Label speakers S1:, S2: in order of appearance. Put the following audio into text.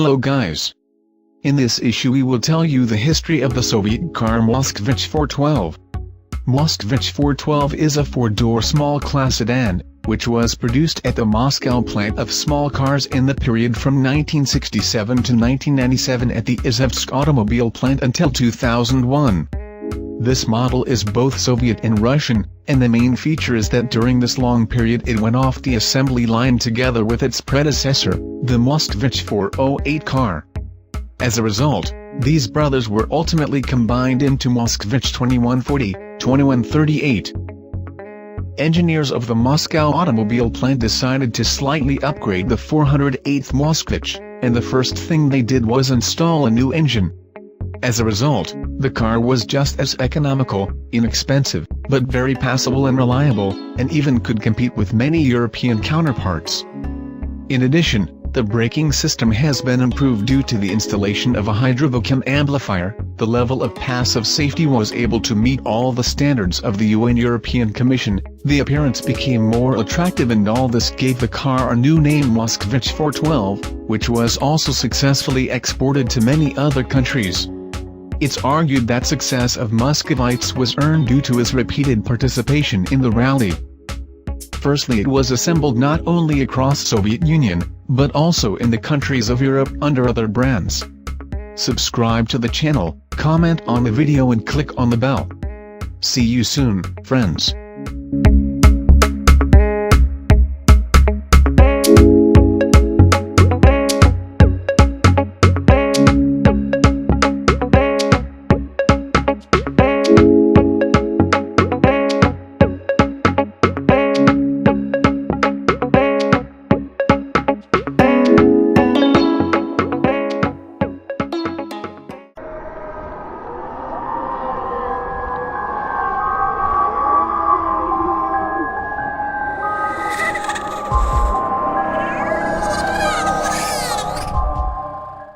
S1: Hello guys. In this issue we will tell you the history of the Soviet car Moskvich-412. Moskvich-412 is a four-door small-class sedan, which was produced at the Moscow plant of small cars in the period from 1967 to 1997 at the Izhevsk Automobile Plant until 2001. This model is both Soviet and Russian, and the main feature is that during this long period it went off the assembly line together with its predecessor, the Moskvich-408 car. As a result, these brothers were ultimately combined into Moskvich-2140, 2138. Engineers of the Moscow Automobile Plant decided to slightly upgrade the 408th Moskvich, and the first thing they did was install a new engine. As a result, the car was just as economical, inexpensive, but very passable and reliable, and even could compete with many European counterparts. In addition, the braking system has been improved due to the installation of a hydrovacuum amplifier. The level of passive safety was able to meet all the standards of the UN European Commission. The appearance became more attractive, and all this gave the car a new name, Moskvich-412, which was also successfully exported to many other countries. It's argued that success of Muscovites was earned due to his repeated participation in the rally. Firstly, it was assembled not only across Soviet Union, but also in the countries of Europe under other brands. Subscribe to the channel, comment on the video and click on the bell. See you soon, friends.